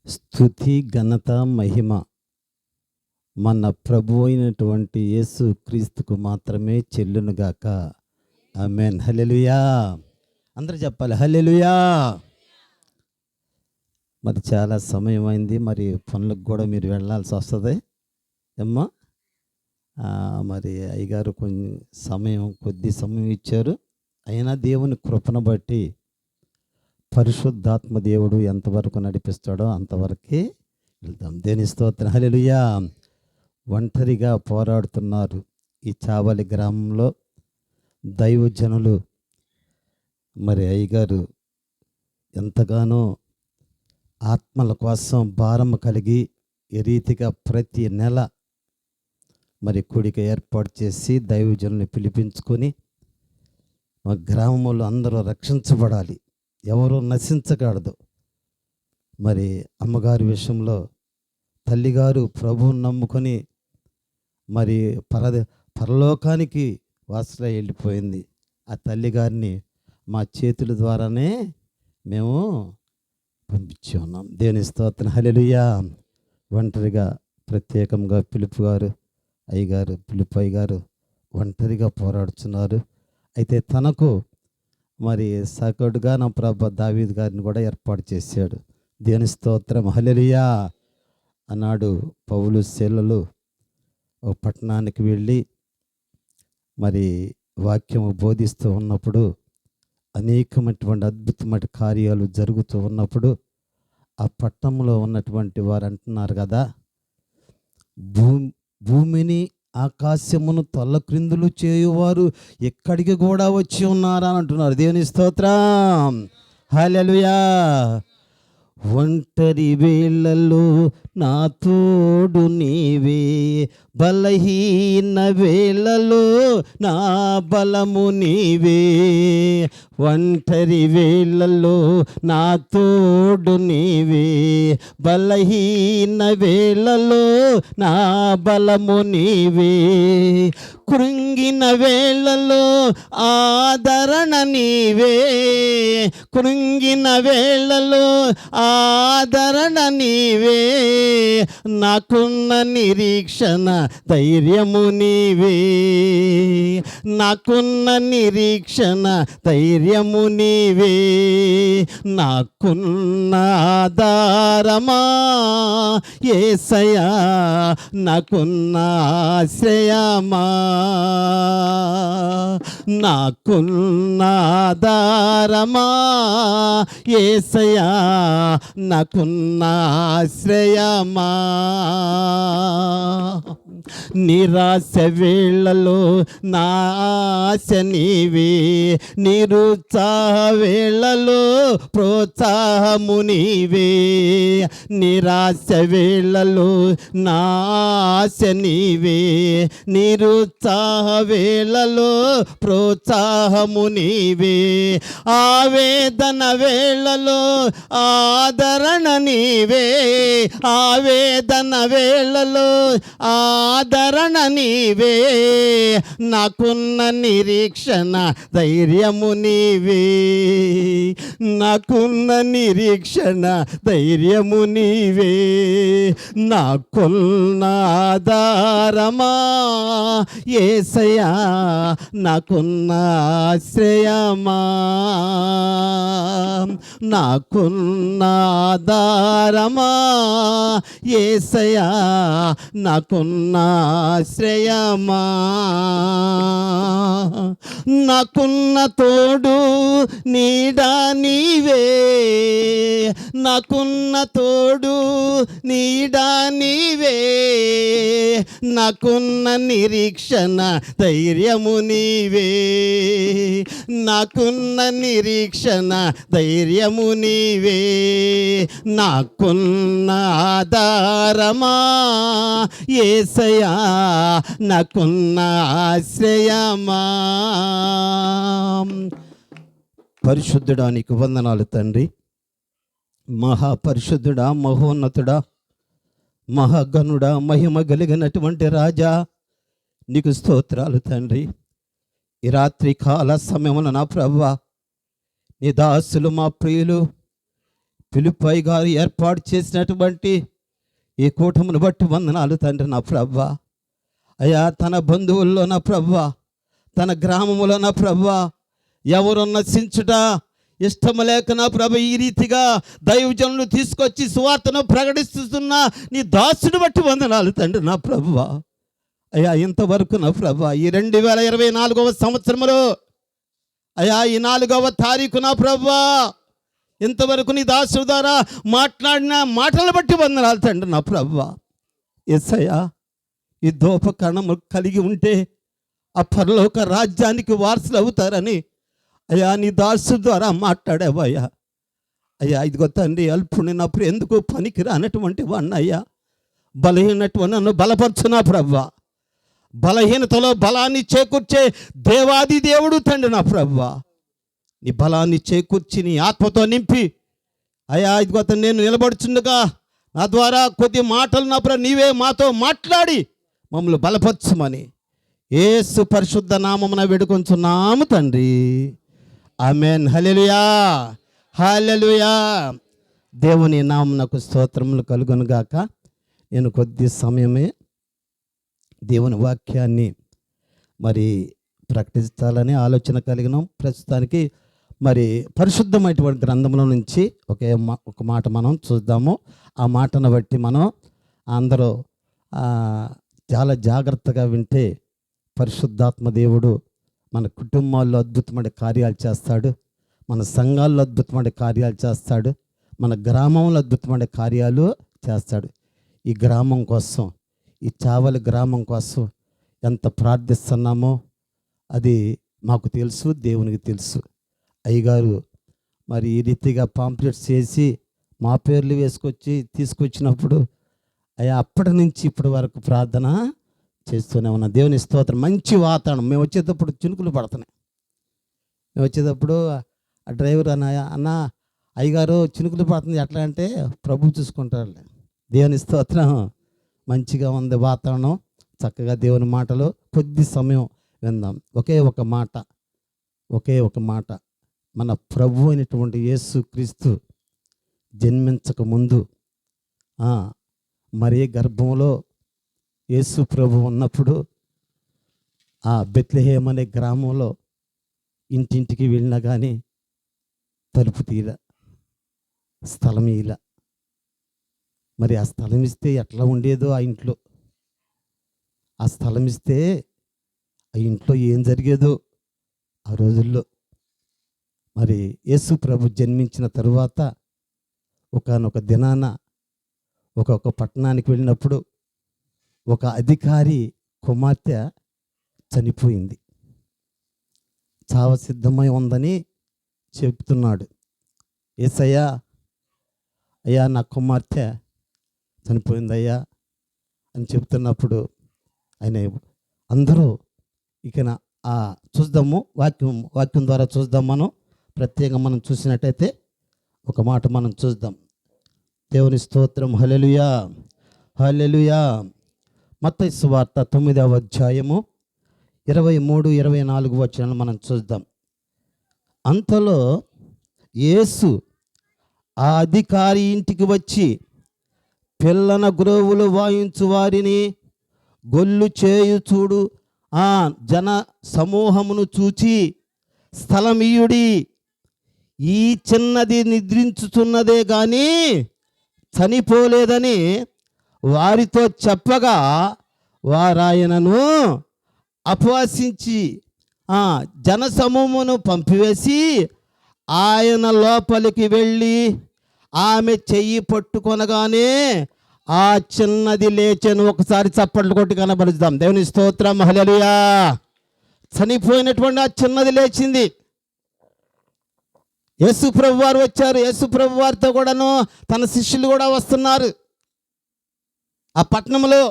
స్తుతి ఘనత మహిమ మన ప్రభు అయినటువంటి యేసు క్రీస్తుకు మాత్రమే చెల్లునుగాక. ఆమేన్. హల్లెలూయా. అందరూ చెప్పాలి హల్లెలూయా. మరి చాలా సమయం అయింది, మరి పనులకు కూడా మీరు వెళ్ళాల్సి వస్తుంది అమ్మా. మరి అయ్యగారు కొద్ది సమయం ఇచ్చారు. అయినా దేవుని కృపను బట్టి పరిశుద్ధాత్మ దేవుడు ఎంతవరకు నడిపిస్తాడో అంతవరకే వెళ్తాం. దేని స్తోత్రం. హల్లెలూయా. ఒంటరిగా పోరాడుతున్నారు ఈ చావలి గ్రామంలో దైవజనులు. మరి అయ్యగారు ఎంతగానో ఆత్మల కోసం భారం కలిగి ఈ రీతిగా ప్రతి నెల మరి కూడిక ఏర్పాటు చేసి దైవజనుల్ని పిలిపించుకొని మా గ్రామంలో అందరూ రక్షించబడాలి, ఎవరు నశించకూడదు. మరి అమ్మగారి విషయంలో తల్లిగారు ప్రభువుని నమ్ముకొని మరి పరలోకానికి వాసులై వెళ్ళిపోయింది. ఆ తల్లిగారిని మా చేతుల ద్వారానే మేము పంపించి ఉన్నాం. దేవుని స్తోత్రం. హల్లెలూయా. ఒంటరిగా ప్రత్యేకంగా పిలుపు అయ్యగారు ఒంటరిగా పోరాడుతున్నారు. అయితే తనకు మరి సగటుగా నా ప్రభు దావీదు గారిని కూడా ఏర్పాటు చేశాడు. దేవుని స్తోత్రం. హల్లెలూయా. అన్నాడు పౌలు శీలలు ఒక పట్టణానికి వెళ్ళి మరి వాక్యము బోధిస్తూ ఉన్నప్పుడు, అనేకమైనటువంటి అద్భుతమైన కార్యాలు జరుగుతూ ఉన్నప్పుడు ఆ పట్టణంలో ఉన్నటువంటి వారు అంటున్నారు కదా, భూమిని ఆకాశమును తల్లక్రిందులు చేయువారు ఎక్కడికి కూడా వచ్చి ఉన్నారా అని అంటున్నారు. దేవుని స్తోత్రం. హల్లెలూయా. ఒంటరి వేళల్లో నా తోడు నీవే, బలహీన వేళలో నా బలము నీవే. ఒంటరి వేళల్లో నా తోడు నీవే, బలహీన వేళలో నా బలము నీవే. కృంగిన వేళలో ఆదరణ నీవే, కృంగిన వేళలో ఆదరణ నీవే. నాకున్న నిరీక్షణ ధైర్యము నీవే, నాకున్న నిరీక్షణ ధైర్యము నీవే. నాకున్న ఆధారమా యేసయ్యా, నాకున్న ఆశ్రయమా. నాకున్న ఆధారమా యేసయ్యా, నాకున్న ఆశ్రయమా. నిరాశ వేళలో నా ఆశ నీవే, నిరుత్సాహ వేళలో ప్రోత్సాహము నీవే. నిరాశ వేళలో నా ఆశ నీవే, నిరుత్సాహ వేళలో ప్రోత్సాహము నీవే. ఆవేదన వేళలో ఆదరణ నీవే, ఆవేదన వేళలో ఆదరణ నీవే. నాకున్న నిరీక్షణ ధైర్యము నీవే, నాకున్న నిరీక్షణ ధైర్యము నీవే. నాకున్న ఆధారమా యేసయ్యా, నాకున్న ఆశ్రయమా. నాకున్న ఆధారమా యేసయ్యా, నాకున్న ఆశ్రయమా. నాకున్న తోడు నీడా నీవే, నాకున్న తోడు నీడా నీవే. నాకున్న నిరీక్షణ ధైర్యము నీవే, నాకున్న నిరీక్షణ ధైర్యము నీవే. నాకున్న ఆధారమా యేసయ్యా, నాకున్న ఆశ్రయమా. పరిశుద్ధుడా నీకు వందనాలు తండ్రి. మహాపరిశుద్ధుడా, మహోన్నతుడా, మహాగణుడా, మహిమ కలిగినటువంటి రాజా, నీకు స్తోత్రాలు తండ్రి. ఈ రాత్రి కాల సమయమున నా ప్రభువా, నీ దాసులు మా ప్రియులు ఫిలిప్పై గారు ఏర్పాటు చేసినటువంటి ఈ కూటమిని బట్టి వందనాలు తండ్రి నా ప్రభువా. అయ్యా, తన బంధువుల్లో నా ప్రభువా, తన గ్రామంలో నా ప్రభువా, ఎవరు నశించుట ఇష్టం లేక నా ప్రభు ఈ రీతిగా దైవజనులు తీసుకొచ్చి సువార్తను ప్రకటిస్తున్న నీ దాసుని బట్టి వందనాలు తండ్రి నా ప్రభువా. అయ్యా, ఇంతవరకు నా ప్రభువా ఈ 2024వ సంవత్సరంలో అయ్యా ఈ 4వ తారీఖు నా ప్రభువా ఇంతవరకు నీ దాసుడు ద్వారా మాట్లాడిన మాటలు బట్టి వందనాలు తండ్రి నా ప్రభువా. యేసయ్యా, ఈ దోపకరణము కలిగి ఉంటే ఆ పరలోక రాజ్యానికి వారసులు అవుతారని అయ్యా నీ దాసు ద్వారా మాట్లాడావయ్యా. అయ్యా, ఇదిగో తండ్రి, అల్పుడినప్పుడు ఎందుకు పనికి రానటువంటి వాడిని అయ్యా, బలహీనటువంటి నన్ను బలపరచునా ప్రభువా. బలహీనతలో బలాన్ని చేకూర్చే దేవాది దేవుడు తండ్రి నా ప్రభువా. నీ బలాన్ని చేకూర్చి నీ ఆత్మతో నింపి అయ్యా ఇదిగో నేను నిలబడుచుండగా నా ద్వారా కొద్ది మాటలు నా ప్రభు నీవే మాతో మాట్లాడి మమ్మల్ని బలపరచుమని యేసు పరిశుద్ధ నామమున వేడుకొంచున్నాము తండ్రి. ఆమేన్. హల్లెలూయా, హల్లెలూయా. దేవుని నామమునకు స్తోత్రములు కలుగును గాక. నేను కొద్ది సమయమే దేవుని వాక్యాన్ని మరి ప్రకటించాలని ఆలోచన కలిగినాం. ప్రస్తుతానికి మరి పరిశుద్ధమైనటువంటి గ్రంథంలో నుంచి ఒక మాట మనం చూద్దాము. ఆ మాటను బట్టి మనం అందరూ చాలా జాగ్రత్తగా వింటే పరిశుద్ధాత్మ దేవుడు మన కుటుంబాల్లో అద్భుతమైన కార్యాలు చేస్తాడు, మన సంఘాల్లో అద్భుతమైన కార్యాలు చేస్తాడు, మన గ్రామంలో అద్భుతమైన కార్యాలు చేస్తాడు. ఈ గ్రామం కోసం, ఈ చావలి గ్రామం కోసం ఎంత ప్రార్థిస్తున్నామో అది మాకు తెలుసు, దేవునికి తెలుసు. అయ్యగారు మరి ఈ రీతిగా పాంప్లెట్స్ చేసి మా పేర్లు వేసుకొచ్చి తీసుకొచ్చినప్పుడు అయ్యా అప్పటి నుంచి ఇప్పటి వరకు ప్రార్థన చేస్తూనే ఉన్నా. దేవుని స్తోత్రం. మంచి వాతావరణం. మేము వచ్చేటప్పుడు చినుకులు పడుతున్నాయి. మేము వచ్చేటప్పుడు ఆ డ్రైవర్ అన్న అయ్యగారు చినుకులు పడుతుంది ఎట్లా అంటే ప్రభు చూసుకుంటారు. దేవుని స్తోత్రం. మంచిగా ఉంది వాతావరణం. చక్కగా దేవుని మాటలు కొద్ది సమయం విందాం. ఒకే ఒక మాట మన ప్రభు అయినటువంటి యేసు క్రీస్తు జన్మించక ముందు మరీ గర్భంలో యేసు ప్రభు ఉన్నప్పుడు ఆ బెత్లెహేమ్ అనే గ్రామంలో ఇంటింటికి వెళ్ళినా కానీ తలుపు తీల, స్థలం ఇలా. మరి ఆ స్థలం ఇస్తే ఎట్లా ఉండేదో ఆ ఇంట్లో, ఆ స్థలం ఇస్తే ఆ ఇంట్లో ఏం జరిగేదో ఆ రోజుల్లో. మరి యేసు ప్రభు జన్మించిన తరువాత ఒకానొక దినాన ఒక పట్టణానికి వెళ్ళినప్పుడు ఒక అధికారి కుమార్తె చనిపోయింది. చావ సిద్ధమై ఉందని చెప్తున్నాడు. యేసయ్యా, అయ్యా నా కుమార్తె చనిపోయిందయ్యా అని చెప్తున్నప్పుడు ఆయన అందరూ ఇక చూద్దాము, వాక్యం ద్వారా చూద్దాం. మనం ప్రత్యేకంగా మనం చూసినట్టయితే ఒక మాట మనం చూద్దాం. దేవుని స్తోత్రం. హల్లెలూయా, హల్లెలూయా. మత్తయి సువార్త 9వ అధ్యాయము 23-24 వచనాలు మనం చూద్దాం. అంతలో యేసు ఆ అధికారి ఇంటికి వచ్చి పిల్లన గ్రోవులు వాయించు వారిని గొల్లు చేయు చూడు ఆ జన సమూహమును చూచి స్థలమీయుడి, ఈ చిన్నది నిద్రించుతున్నదే కానీ చనిపోలేదని వారితో చెప్పగా వారాయనను అపవాసించి జనసమూహమును పంపివేసి ఆయన లోపలికి వెళ్ళి ఆమె చెయ్యి పట్టుకొనగానే ఆ చిన్నది లేచెను. ఒకసారి చప్పట్లు కొట్టి కనబరుద్దాం. దేవుని స్తోత్రం. హల్లెలూయా. చనిపోయినటువంటి ఆ చిన్నది లేచింది. యేసు ప్రభు వారు వచ్చారు. యేసు ప్రభు వారితో కూడాను తన శిష్యులు కూడా వస్తున్నారు. ఆ పట్టణంలో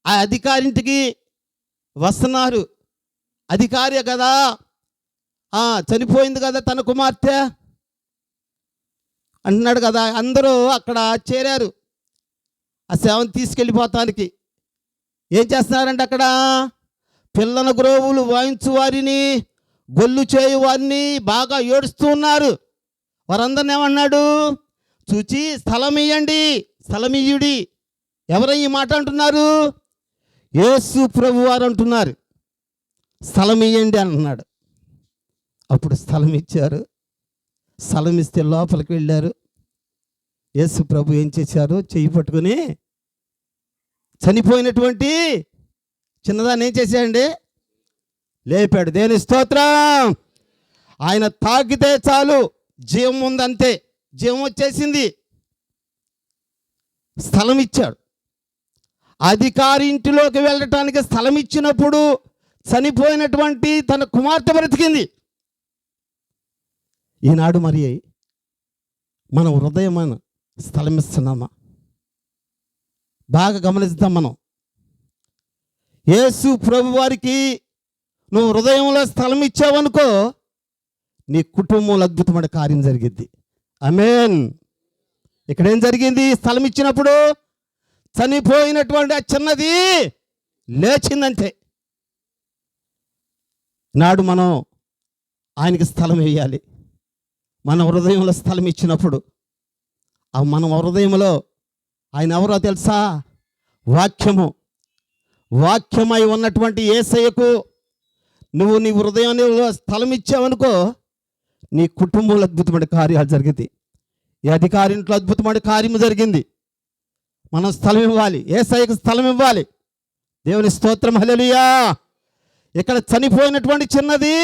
ఆ అధికారింటికి వస్తున్నారు. అధికారి కదా, చనిపోయింది కదా తన కుమార్తె అంటున్నాడు కదా. అందరూ అక్కడ చేరారు ఆ సేవను తీసుకెళ్ళిపోతానికి. ఏం చేస్తున్నారంటే అక్కడ పిల్లల గ్రోవులు వాయించు వారిని గొల్లు చేయు వారిని బాగా ఏడుస్తూ ఉన్నారు. వారందరిని ఏమన్నాడు? చూచి స్థలం ఇయ్యండి, స్థలం ఇయ్యుడి. ఎవరై ఈ మాట అంటున్నారు? యేసు ప్రభు వారు అంటున్నారు. స్థలం ఇయ్యండి అంటున్నాడు. అప్పుడు స్థలం ఇచ్చారు. స్థలం ఇస్తే లోపలికి వెళ్ళారు. యేసు ప్రభు ఏం చేశారు? చెయ్యి పట్టుకుని చనిపోయినటువంటి చిన్నదాన్ని ఏం చేశాడండి? లేపాడు. దేవుని స్తోత్రం. ఆయన తాకితే చాలు జీవం ఉందంతే, జీవం వచ్చేసింది. స్థలం ఇచ్చాడు. అధికారి ఇంటిలోకి వెళ్ళటానికి స్థలం ఇచ్చినప్పుడు చనిపోయినటువంటి తన కుమార్తె బ్రతికింది. ఈనాడు మరి మన హృదయం స్థలం ఇస్తున్నామా? బాగా గమనిస్తాం మనం. యేసు ప్రభు వారికి నువ్వు హృదయంలో స్థలం ఇచ్చావనుకో, నీ కుటుంబంలో అద్భుతమైన కార్యం జరిగిద్ది. ఆమేన్. ఇక్కడ ఏం జరిగింది? స్థలం ఇచ్చినప్పుడు చనిపోయినటువంటి ఆ చిన్నది లేచిందంటే. నాడు మనం ఆయనకి స్థలం వేయాలి. మన హృదయంలో స్థలం ఇచ్చినప్పుడు మన హృదయంలో ఆయన ఎవరో తెలుసా? వాక్యము. వాక్యమై ఉన్నటువంటి యేసయ్యకు నువ్వు నీ హృదయంలో స్థలం ఇచ్చావనుకో, నీ కుటుంబంలో అద్భుతమైన కార్యాలు జరిగింది. ఈ అధికారి ఇంట్లో అద్భుతమైన కార్యము జరిగింది. మనం స్థలం ఇవ్వాలి, యేసయ్యకు స్థలం ఇవ్వాలి. దేవుని స్తోత్రం. హల్లెలూయా. ఇక్కడ చనిపోయినటువంటి చిన్నది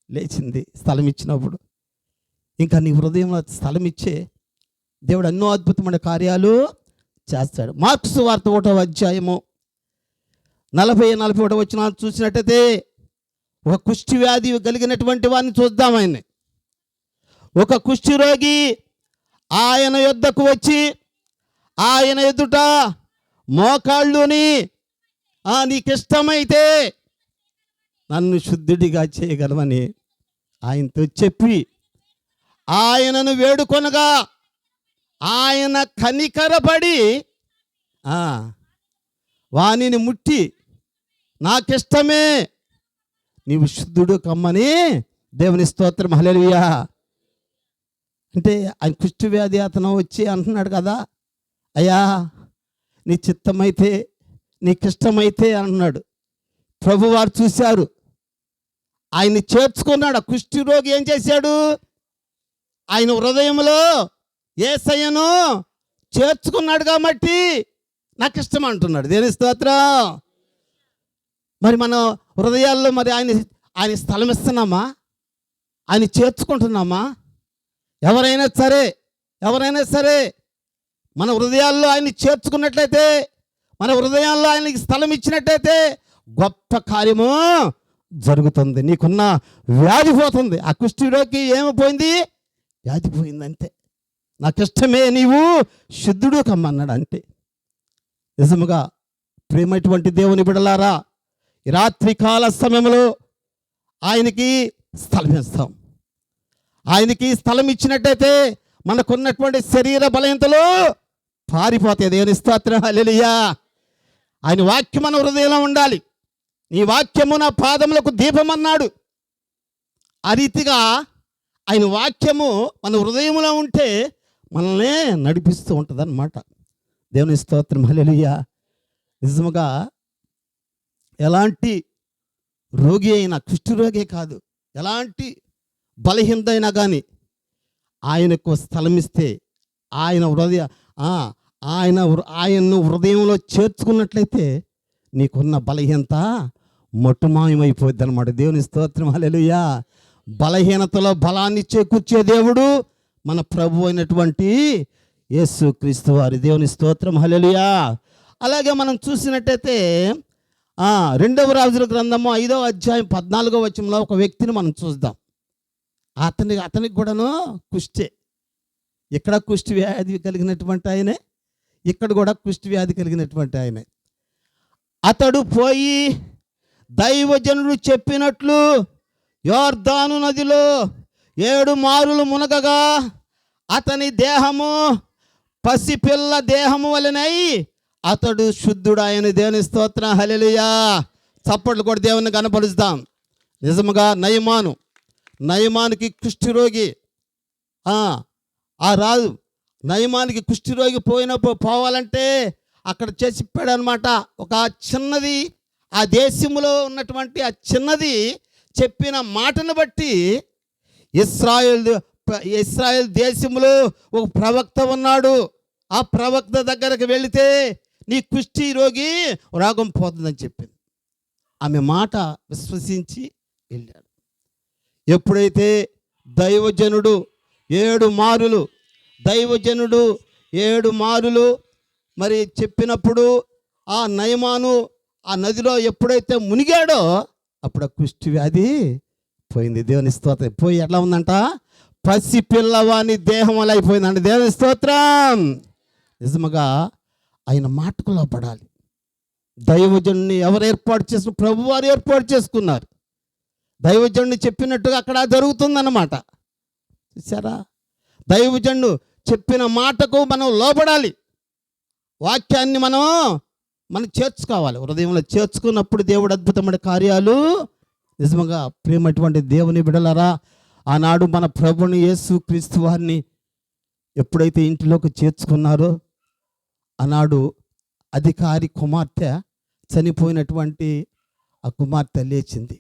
లేచింది స్థలం ఇచ్చినప్పుడు. ఇంకా నీ హృదయంలో స్థలం ఇచ్చే దేవుడు ఎన్నో అద్భుతమైన కార్యాలు చేస్తాడు. మార్క్స్ వార్త 1వ అధ్యాయము 40-41 వచనాలు చూసినట్టయితే ఒక కుష్టి వ్యాధి కలిగినటువంటి వారిని చూద్దాం. ఆయన్ని ఒక కుష్టి రోగి ఆయన యొద్దకు వచ్చి ఆయన ఎదుట మోకాళ్ళుని, నీకిష్టమైతే నన్ను శుద్ధుడిగా చేయగలవని ఆయనతో చెప్పి ఆయనను వేడుకొనగా ఆయన కనికరపడి వానిని ముట్టి, నాకిష్టమే, నీవు శుద్ధుడు కమ్మని. దేవుని స్తోత్రం. హల్లెలూయా. అంటే ఆయన కుష్టి వ్యాధి అతను వచ్చి అంటున్నాడు కదా, అయ్యా నీ చిత్తమైతే, నీకిష్టమైతే అంటున్నాడు. ప్రభువారు చూశారు, ఆయన్ని చేర్చుకున్నాడు. ఆ కుష్టి రోగి ఏం చేశాడు? ఆయన హృదయంలో యేసయ్యను చేర్చుకున్నాడు కాబట్టి నాకు ఇష్టం అంటున్నాడు. దేవుని స్తోత్రం. మరి మన హృదయాల్లో మరి ఆయన స్థలం ఇస్తున్నామా? ఆయన చేర్చుకుంటున్నామా? ఎవరైనా సరే మన హృదయాల్లో ఆయన్ని చేర్చుకున్నట్లయితే, మన హృదయాల్లో ఆయనకి స్థలం ఇచ్చినట్లయితే గొప్ప కార్యము జరుగుతుంది. నీకున్న వ్యాధి పోతుంది. ఆ కుష్ఠరోగికి ఏమైపోయింది? వ్యాధి పోయింది అంతే. నాకిష్టమే, నీవు శుద్ధుడు కమ్మన్నాడు అంతే. నిజముగా ప్రేమైనటువంటి దేవుని బిడ్డలారా, ఈ రాత్రి కాల సమయంలో ఆయనకి స్థలం ఇస్తాం. ఆయనకి స్థలం ఇచ్చినట్టయితే మనకున్నటువంటి శరీర బలహీనతలు పారిపోతాయి. దేవుని స్తోత్రం. హల్లెలూయా. ఆయన వాక్యం మన హృదయంలో ఉండాలి. నీ వాక్యము నా పాదములకు దీపం అన్నాడు. ఆ రీతిగా ఆయన వాక్యము మన హృదయంలో ఉంటే మనల్ని నడిపిస్తూ ఉంటుంది అన్నమాట. దేవుని స్తోత్రం. హల్లెలూయా. నిజముగా ఎలాంటి రోగి అయినా, కుష్ఠరోగే కాదు, ఎలాంటి బలహీనత అయినా కానీ ఆయనకు స్థలం ఇస్తే, ఆయన్ను హృదయంలో చేర్చుకున్నట్లయితే నీకున్న బలహీనత మొట్టుమాయమైపోద్ది అన్నమాట. దేవుని స్తోత్రం. హల్లెలూయా. బలహీనతలో బలాన్ని చేకూర్చే దేవుడు మన ప్రభు అయినటువంటి యేసు క్రీస్తు వారి. దేవుని స్తోత్రం. హల్లెలూయా. అలాగే మనం చూసినట్టయితే 2వ రాజుల గ్రంథము 5వ అధ్యాయం 14వ వచనంలో ఒక వ్యక్తిని మనం చూద్దాం. అతనికి కూడాను కుష్టే. ఇక్కడ కుష్టి వ్యాధి కలిగినటువంటి ఆయనే, ఇక్కడ కూడా కుష్టి వ్యాధి కలిగినటువంటి ఆయనే. అతడు పోయి దైవజనుడు చెప్పినట్లు యోర్దాను నదిలో 7 మారులు మునగగా అతని దేహము పసిపిల్ల దేహము వలెనై అతడు శుద్ధుడు ఆయన. దేవుని స్తోత్రం. హల్లెలూయా. చప్పట్లు కూడా దేవుని కనపరుస్తాం. నిజముగా నయమానుకి కుష్ఠరోగి ఆ రాజు నయమానికి కుష్ఠరోగి పోవాలంటే అక్కడ చేసిప్పాడు అనమాట. ఒక చిన్నది, ఆ దేశంలో ఉన్నటువంటి ఆ చిన్నది చెప్పిన మాటను బట్టి ఇశ్రాయేల్ దేశంలో ఒక ప్రవక్త ఉన్నాడు, ఆ ప్రవక్త దగ్గరకు వెళితే నీ కుష్ఠీ రోగి రోగం పోతుందని చెప్పింది. ఆమె మాట విశ్వసించి వెళ్ళాడు. ఎప్పుడైతే దైవజనుడు 7 మారులు మరి చెప్పినప్పుడు ఆ నయమాను ఆ నదిలో ఎప్పుడైతే మునిగాడో అప్పుడు ఆ కుష్ఠి వ్యాధి పోయింది. దేవుని స్తోత్రం. పోయి ఎట్లా ఉందంట, పసి పిల్లవాని దేహం అలా అయిపోయిందండి. దేవుని స్తోత్రం. నిజముగా ఆయన మాటకు లోపడాలి. దైవజనుని ఎవరు ఏర్పాటు చేసిన? ప్రభువారు ఏర్పాటు చేసుకున్నారు. దైవజనుడు చెప్పినట్టుగా అక్కడ జరుగుతుందన్నమాట. చూసారా? దైవజనుడు చెప్పిన మాటకు మనం లోపడాలి. వాక్యాన్ని మనం చేర్చుకోవాలి. హృదయంలో చేర్చుకున్నప్పుడు దేవుడు అద్భుతమైన కార్యాలు నిజంగా ప్రేమటువంటి దేవుని బిడలరా, ఆనాడు మన ప్రభుని యేసు క్రీస్తు వారిని ఎప్పుడైతే ఇంటిలోకి చేర్చుకున్నారో ఆనాడు అధికారి కుమార్తె చనిపోయినటువంటి ఆ కుమార్తె లేచింది.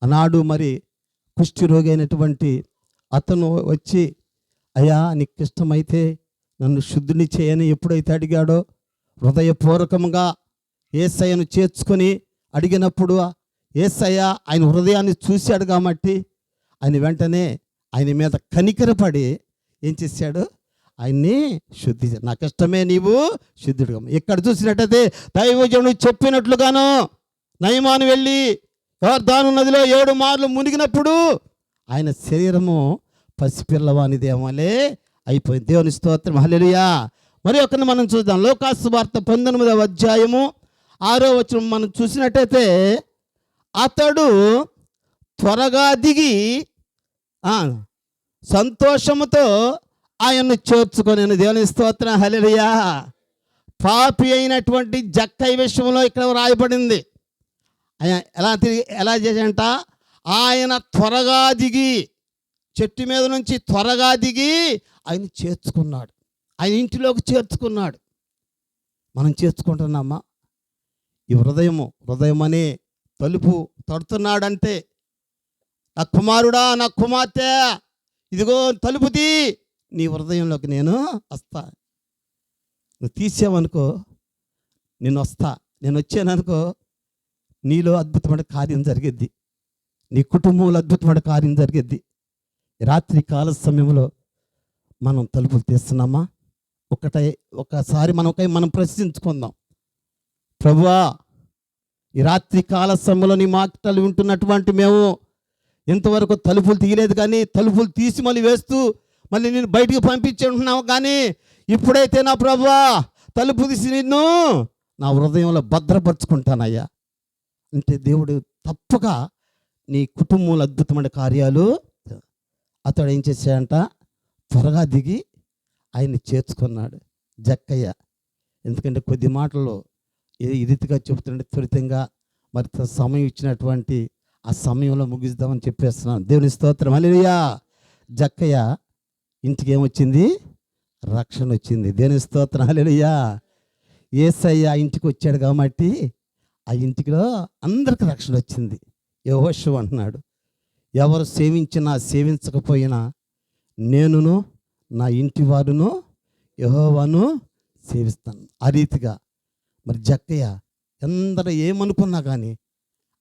ఆనాడు మరి కుష్ఠరోగి అయినటువంటి అతను వచ్చి, అయ్యా నీకు ఇష్టమైతే నన్ను శుద్ధిని చేయని ఎప్పుడైతే అడిగాడో, హృదయపూర్వకంగా యేసయ్యను చేర్చుకొని అడిగినప్పుడు యేసయ్య ఆయన హృదయాన్ని చూశాడు కాబట్టి ఆయన వెంటనే ఆయన మీద కనికరపడి ఏం చేశాడు, ఆయన్ని శుద్ధి. నాకు ఇష్టమే నీవు శుద్ధుడుగా. ఇక్కడ చూసినట్టయితే దైవజనుడు చెప్పినట్లుగాను నయమాను వెళ్ళి యోర్దాను నదిలో 7 మార్లు మునిగినప్పుడు ఆయన శరీరము పసిపిల్లవాని దేవాలే అయిపోయింది. దేవుని స్తోత్రం. హల్లెలూయా. మరి ఒకరిని మనం చూద్దాం. లోకాసు వార్త 19వ అధ్యాయము 6వ వచనం మనం చూసినట్టయితే, అతడు త్వరగా దిగి సంతోషముతో ఆయన్ను చేర్చుకొని. దేవుని స్తోత్రం. హల్లెలూయా. పాపి అయినటువంటి జక్కయ్య విషయంలో ఇక్కడ రాయబడింది. ఎలా చేశాడంట, ఆయన త్వరగా దిగి, చెట్టు మీద నుంచి త్వరగా దిగి ఆయన చేర్చుకున్నాడు. ఆయన ఇంటిలోకి చేర్చుకున్నాడు. మనం చేర్చుకుంటున్నామా? ఈ హృదయం అనే తలుపు తడుతున్నాడంటే, నా కుమారుడా, నా కుమార్తె, ఇదిగో తలుపు తీ, నీ హృదయంలోకి నేను వస్తా. నువ్వు తీసావనుకో నేను వస్తా. నేను వచ్చాననుకో నీలో అద్భుతమైన కార్యం జరిగిద్ది, నీ కుటుంబంలో అద్భుతమైన కార్యం జరిగిద్ది. రాత్రి కాల సమయంలో మనం తలుపులు తీస్తున్నామా? ఒకసారి మనం ప్రశ్నించుకుందాం. ప్రభువా, ఈ రాత్రి కాల సమయంలో నీ మాటలు వింటున్నటువంటి మేము ఇంతవరకు తలుపులు తీయలేదు, కానీ తలుపులు తీసి మళ్ళీ వేస్తూ మళ్ళీ నేను బయటికి పంపించుంటున్నావు. కానీ ఇప్పుడైతే నా ప్రభువా తలుపు తీసి నిన్ను నా హృదయంలో భద్రపరుచుకుంటానయ్యా అంటే దేవుడు తప్పక నీ కుటుంబంలో అద్భుతమైన కార్యాలు. అతడు ఏం చేశాడంట, త్వరగా దిగి ఆయన్ని చేర్చుకున్నాడు జక్కయ్య. ఎందుకంటే కొద్ది మాటల్లో ఈ రీతిగా చెబుతుంటే త్వరితంగా మరి సమయం ఇచ్చినటువంటి ఆ సమయంలో ముగిద్దామని చెప్పేస్తున్నాను. దేవుని స్తోత్రం. హల్లెలూయా. జక్కయ్య ఇంటికి ఏమొచ్చింది? రక్షణ వచ్చింది. దేవుని స్తోత్రం. హల్లెలూయా. యేసయ్య ఇంటికి వచ్చాడు కాబట్టి ఆ ఇంటిలో అందరికి రక్షణ వచ్చింది. యెహోషువ అంటున్నాడు, ఎవరు సేవించినా సేవించకపోయినా నేనును నా ఇంటి వారును యెహోవాను సేవిస్తాను. ఆ రీతిగా మరి జక్కయ్య అందరూ ఏమనుకున్నా కానీ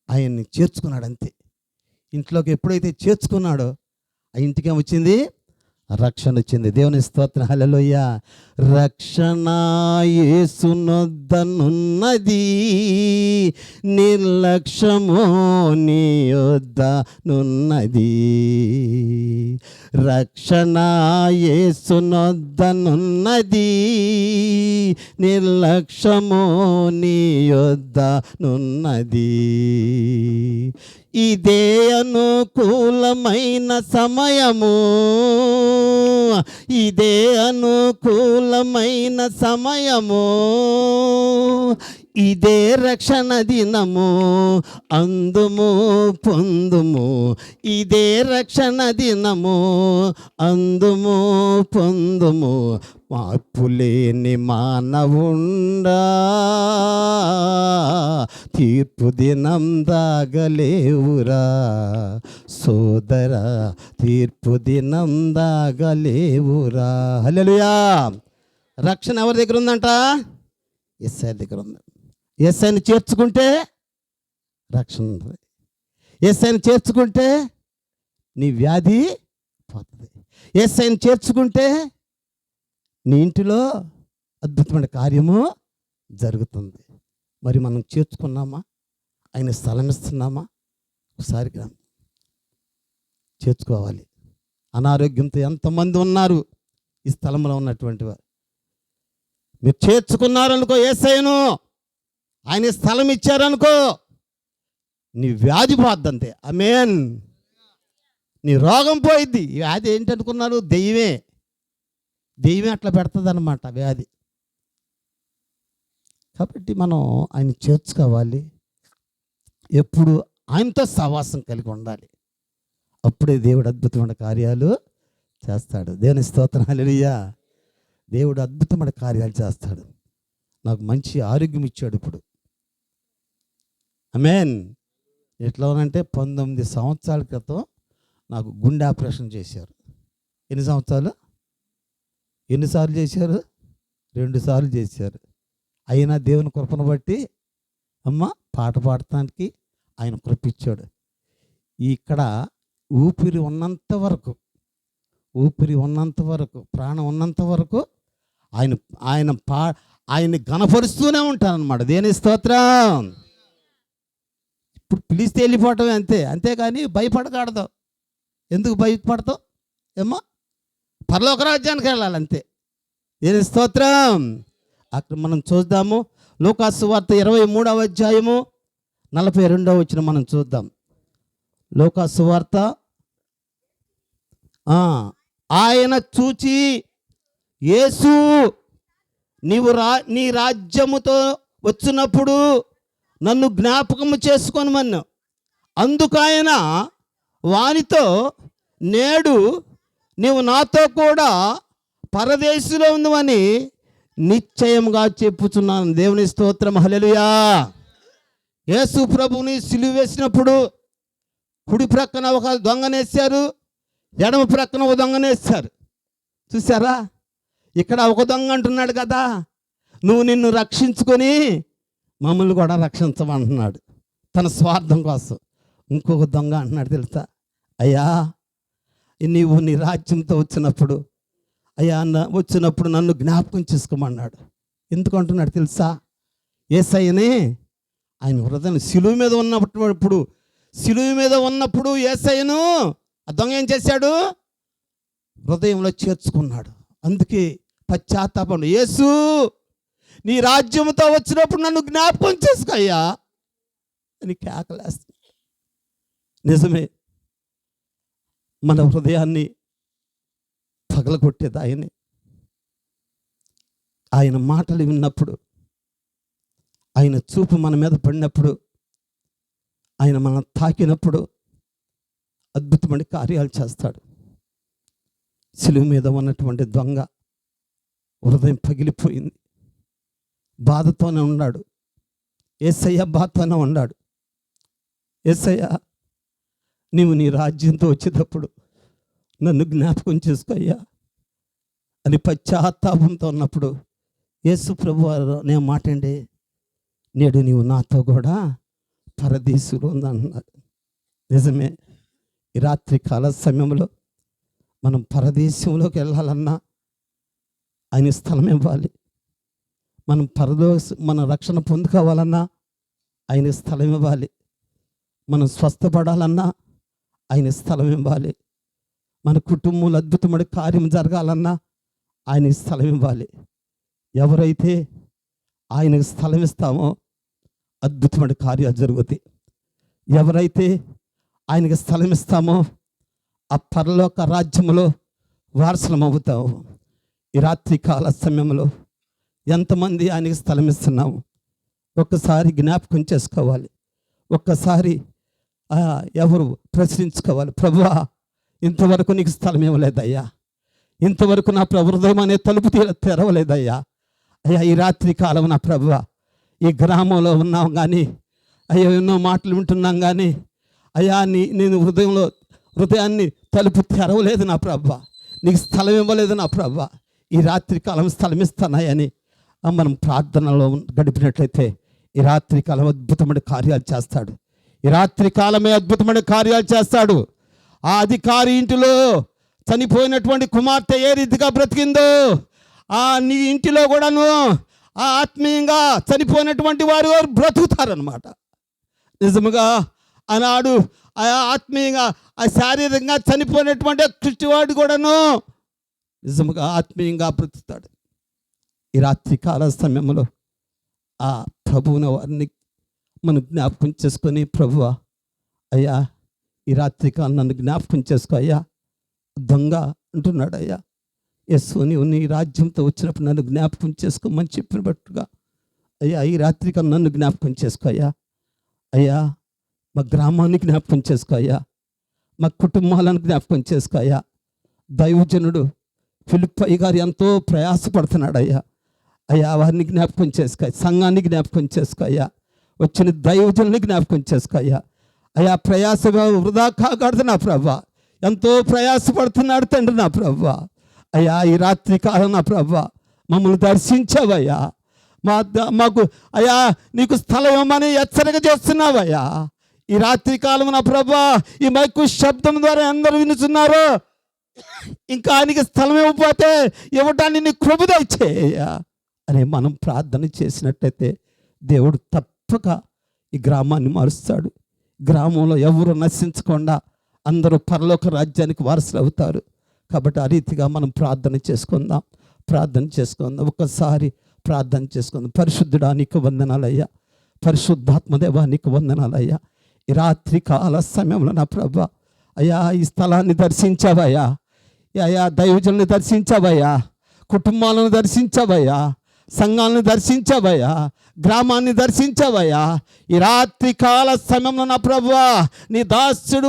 ఆయన్ని చేర్చుకున్నాడు. అంతే. ఇంట్లోకి ఎప్పుడైతే చేర్చుకున్నాడో ఆ ఇంటికి ఏమొచ్చింది? రక్షణ వచ్చింది. దేవుని స్తోత్రం. హల్లెలూయా. రక్షణ యేసునొద్దనున్నది, నిర్లక్ష్యము నీ యొద్దనున్నది. రక్షణ యేసునొద్దనున్నది, నిర్లక్ష్యము నీ యొద్దనున్నది. ఇదే అనుకూలమైన సమయము, ఇదే అనుకూలమైన అనుకూలమైన సమయము, ఇదే రక్షణ దినము, అందుము పొందుము. ఇదే రక్షణ దినము, అందుము పొందుము. మార్పులేని మానవుండా, తీర్పు దినం దాగలేవురా సోదరా, తీర్పు దినం దాగలేవురా. హల్లెలూయా. రక్షణ ఎవరి దగ్గర ఉందంట? యేసయ్య దగ్గర ఉంది. యేసయ్యని చేర్చుకుంటే రక్షణ ఉంటుంది. యేసయ్యని చేర్చుకుంటే నీ వ్యాధి పోతుంది. యేసయ్యని చేర్చుకుంటే నీ ఇంటిలో అద్భుతమైన కార్యము జరుగుతుంది. మరి మనం చేర్చుకున్నామా? ఆయన స్థలం ఇస్తున్నామా? ఒకసారి చేర్చుకోవాలి. అనారోగ్యంతో ఎంతమంది ఉన్నారు ఈ స్థలంలో ఉన్నటువంటి వారు. మీరు చేర్చుకున్నారనుకో యేసయ్యను, ఆయన స్థలం ఇచ్చారనుకో, నీ వ్యాధి పోద్దంతే. ఆమేన్. నీ రోగం పోయిద్ది. వ్యాధి ఏంటనుకున్నారు? దెయ్యమే. దెయ్యమే అట్లా పెడుతుంది అన్నమాట వ్యాధి. కాబట్టి మనం ఆయన చేర్చుకోవాలి. ఎప్పుడు ఆయనతో సహవాసం కలిగి ఉండాలి. అప్పుడే దేవుడు అద్భుతమైన కార్యాలు చేస్తాడు. దేవుని స్తోత్రం. హల్లెలూయా. దేవుడు అద్భుతమైన కార్యాలు చేస్తాడు. నాకు మంచి ఆరోగ్యం ఇచ్చాడు ఇప్పుడు. ఆమేన్. ఎట్లా అంటే 19 సంవత్సరాల క్రితం నాకు గుండె ఆపరేషన్ చేశారు. ఎన్ని సంవత్సరాలు? ఎన్నిసార్లు చేశారు? 2 సార్లు చేశారు. అయినా దేవుని కృపను బట్టి పాట పాడటానికి ఆయన కృప ఇచ్చాడు. ఇక్కడ ఊపిరి ఉన్నంత వరకు, ప్రాణం ఉన్నంత వరకు ఆయన్ని గణపరుస్తూనే ఉంటానన్నమాట. దేని స్తోత్రం. ఇప్పుడు పిలిస్తే వెళ్ళిపోవటమే అంతే. అంతేగాని భయపడకూడదు. ఎందుకు భయపడతావు? పరలోక రాజ్యానికి వెళ్ళాలి అంతే. దేని స్తోత్రం. అక్కడ మనం చూద్దాము. లూకాసు వార్త 23వ అధ్యాయము 42వ వచనం మనం చూద్దాం. లూకాసు వార్త. ఆయన చూచి, యేసు నీవు నీ రాజ్యముతో వచ్చినప్పుడు నన్ను జ్ఞాపకము చేసుకోనమన్నా. అందుకు ఆయన వానితో, నేడు నీవు నాతో కూడా పరదేశంలో ఉందని నిశ్చయంగా చెప్పుచున్నాను. దేవుని స్తోత్రం. హల్లెలూయా. యేసు ప్రభుని సిలువ వేసినప్పుడు కుడి ప్రక్కన ఒక దొంగనేశారు, ఎడమ ప్రక్కన ఒక దొంగనేశారు. చూసారా? ఇక్కడ ఒక దొంగ అంటున్నాడు కదా, నువ్వు నిన్ను రక్షించుకొని మమ్మల్ని కూడా రక్షించమంటున్నాడు తన స్వార్థం కోసం. ఇంకొక దొంగ అంటున్నాడు తెలుసా, అయ్యా నీవు నీ రాజ్యంతో వచ్చినప్పుడు, వచ్చినప్పుడు నన్ను జ్ఞాపకం చేసుకోమన్నాడు. ఎందుకు అంటున్నాడు తెలుసా? యేసయ్యని ఆయన హృదయం సిలువ మీద ఉన్నప్పుడు యేసయ్యను ఆ దొంగ ఏం చేశాడు? హృదయంలో చేర్చుకున్నాడు. అందుకే పశ్చాత్తాపం, యేసు నీ రాజ్యంతో వచ్చినప్పుడు నన్ను జ్ఞాపకం చేసుకోయ్యా అని కేకలేస్తుంది. నిజమే, మన హృదయాన్ని పగలగొట్టేది ఆయనే. ఆయన మాటలు విన్నప్పుడు, ఆయన చూపు మన మీద పడినప్పుడు, ఆయన మనం తాకినప్పుడు అద్భుతమైన కార్యాలు చేస్తాడు. సిలువ మీద ఉన్నటువంటి దొంగ హృదయం పగిలిపోయింది. బాధతోనే ఉన్నాడు. యేసయ్య బాధతోనే ఉన్నాడు. యేసయ్య నీవు నీ రాజ్యంతో వచ్చేటప్పుడు నన్ను జ్ఞాపకం చేసుకోయ్యా అని పశ్చాత్తాపంతో ఉన్నప్పుడు యేసు ప్రభువారు నేను మాటండి, నేడు నీవు నాతో కూడా పరదేశంలో ఉందన్నాడు. నిజమే. ఈ రాత్రి కాల సమయంలో మనం పరదేశంలోకి వెళ్ళాలన్నా ఆయన స్థలం ఇవ్వాలి. మన రక్షణ పొందుకోవాలన్నా ఆయన స్థలం ఇవ్వాలి. మనం స్వస్థపడాలన్నా ఆయన స్థలం ఇవ్వాలి. మన కుటుంబంలో అద్భుతమైన కార్యం జరగాలన్నా ఆయన స్థలం ఇవ్వాలి. ఎవరైతే ఆయనకు స్థలం ఇస్తామో అద్భుతమైన కార్యాలు జరుగుతాయి. ఎవరైతే ఆయనకి స్థలం ఇస్తామో ఆ పరలోక రాజ్యంలో వారసులం అవుతావు. ఈ రాత్రి కాల సమయంలో ఎంతమంది ఆయనకి స్థలం ఇస్తున్నాము? ఒక్కసారి జ్ఞాపకం చేసుకోవాలి. ఒక్కసారి ఎవరు ప్రశ్నించుకోవాలి. ప్రభువా, ఇంతవరకు నీకు స్థలం ఇవ్వలేదయ్యా, ఇంతవరకు నా హృదయం అనే తలుపు తెరవలేదయ్యా. అయ్యా, ఈ రాత్రి కాలం నా ప్రభువా, ఈ గ్రామంలో ఉన్నాం కానీ, అయ్యా ఎన్నో మాటలు వింటున్నాం కానీ, అయ్యా నేను హృదయాన్ని తలుపు తెరవలేదు నా ప్రభువా, నీకు స్థలం ఇవ్వలేదు నా ప్రభువా. ఈ రాత్రి కాలం స్థలం ఇస్తానాయని మనం ప్రార్థనలో గడిపినట్లయితే ఈ రాత్రి కాలం అద్భుతమైన కార్యాలు చేస్తాడు. ఈ రాత్రి కాలమే అద్భుతమైన కార్యాలు చేస్తాడు. ఆ అధికారి ఇంటిలో చనిపోయినటువంటి కుమార్తె ఏ రీతిగా బ్రతికిందో, నీ ఇంటిలో కూడాను ఆత్మీయంగా చనిపోయినటువంటి వారు బ్రతుకుతారనమాట. నిజముగా ఆనాడు ఆత్మీయంగా శారీరకంగా చనిపోయినటువంటి కృష్టివాడు కూడాను నిజముగా ఆత్మీయంగా బ్రతుకుతాడు. ఈ రాత్రి కాల సమయంలో ఆ ప్రభువుని వారిని మనం జ్ఞాపకం చేసుకొని, ప్రభువా అయ్యా ఈ రాత్రి కాలం నన్ను జ్ఞాపకం చేసుకో అయ్యా. దొంగ అంటున్నాడు, అయ్యా యేసు నీవు నీ రాజ్యంతో వచ్చినప్పుడు నన్ను జ్ఞాపకం చేసుకోమని చెప్పినట్టుగా అయ్యా ఈ రాత్రి కాలం నన్ను జ్ఞాపకం చేసుకో అయ్యా. అయ్యా మా గ్రామాన్ని జ్ఞాపకం చేసుకో అయ్యా, మా కుటుంబాలను జ్ఞాపకం చేసుకో అయ్యా. దైవజనుడు ఫిలిప్పయ్య గారు ఎంతో ప్రయాసపడుతున్నాడు అయ్యా. అయ్యా వారిని జ్ఞాపకం చేసుకో, సంఘాన్ని జ్ఞాపకం చేసుకో అయ్యా, వచ్చిన దైవజనుని జ్ఞాపకం చేసుకో అయ్యా. అయ్యా ప్రయాసగా వృధా కాకూడదు నా ప్రభా, ఎంతో ప్రయాసపడుతున్నాడు తండ్రి నా ప్రభా. అయ్యా ఈ రాత్రి కాలం నా ప్రభా మమ్మల్ని దర్శించావయ్యా. మాకు అయ్యా నీకు స్థలం ఇవ్వమని హెచ్చరిక చేస్తున్నావయ్యా. ఈ రాత్రి కాలం నా ప్రభా ఈ మైకు శబ్దం ద్వారా అందరూ వినుచున్నారు. ఇంకా ఆయనకి స్థలం ఇవ్వకపోతే ఇవ్వటాన్ని నీ కృప దయచేయ్యా అని మనం ప్రార్థన చేసినట్టయితే దేవుడు తప్పక ఈ గ్రామాన్ని మారుస్తాడు. గ్రామంలో ఎవరు నశించకుండా అందరూ పరలోక రాజ్యానికి వారసులు అవుతారు. కాబట్టి ఆ రీతిగా మనం ప్రార్థన చేసుకుందాం. ఒక్కసారి ప్రార్థన చేసుకుందాం. పరిశుద్ధుడా నీకు వందనాలయ్యా, పరిశుద్ధాత్మదేవా నీకు వందనాలయ్యా. ఈ రాత్రి కాల సమయంలో నా ప్రభా అయ్యా ఈ స్థలాన్ని దర్శించావయ్యా, అయ్యా దైవజనులను దర్శించావయ్యా, కుటుంబాలను దర్శించావయ్యా, సంఘాలను దర్శించావయ్యా, గ్రామాన్ని దర్శించావయ్యా. ఈ రాత్రి కాల సమయంలో నా ప్రభువా నీ దాసుడు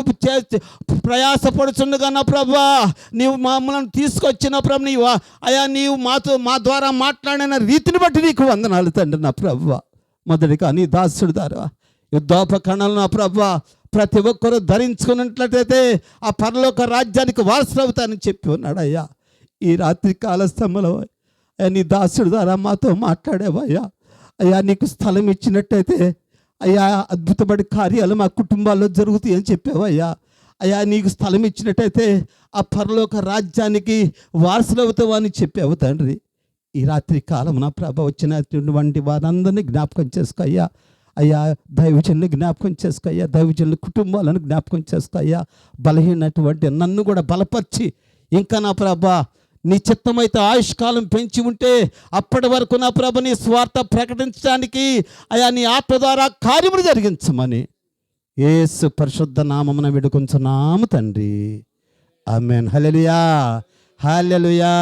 ప్రయాసపడుచుండగా నా ప్రభువా నీవు మమ్మల్ని తీసుకొచ్చిన ప్రభు నీవు అయ్యా నీవు మా ద్వారా మాట్లాడిన రీతిని బట్టి నీకు వందనాలు తండ్రి నా ప్రభువా. మొదటిగా నీ దాసుడు ద్వారా యుద్ధోపకరణలు నా ప్రభువా ప్రతి ఒక్కరూ ధరించుకున్నట్లయితే ఆ పరలోక రాజ్యానికి వారసులు అవుతానని చెప్పి ఉన్నాడు అయ్యా. ఈ రాత్రి కాల సమయంలో నీ దాసుడు ద్వారా మాతో మాట్లాడేవయ్యా. అయ్యా నీకు స్థలం ఇచ్చినట్టయితే అయ్యా అద్భుతమైన కార్యాలు మా కుటుంబాల్లో జరుగుతాయి అని చెప్పావయ్యా. అయ్యా నీకు స్థలం ఇచ్చినట్టయితే ఆ పరలోక రాజ్యానికి వారసులు అవుతావు అని చెప్పావు తండ్రి. ఈ రాత్రి కాలం నా ప్రభ వచ్చినటువంటి వారందరినీ జ్ఞాపకం చేసుకో అయ్యా. అయ్యా దైవజనుని జ్ఞాపకం చేసుకో అయ్యా, దైవజనుల కుటుంబాలను జ్ఞాపకం చేసుకో అయ్యా. బలహీనటువంటి నన్ను కూడా బలపరిచి ఇంకా నా ప్రభ నీ చిత్తమైతే ఆయుష్కాలం పెంచి ఉంటే అప్పటి వరకు నా ప్రభ నీ స్వార్థ ప్రకటించడానికి అయా నీ ఆత్మ ద్వారా కార్యములు జరిగించమని యేసు పరిశుద్ధ నామమున వేడుకొంచున్నాము తండ్రి. ఆమేన్. హల్లెలూయా, హల్లెలూయా.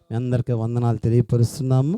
మీ అందరికీ వందనాలు తెలియపరుస్తున్నాము.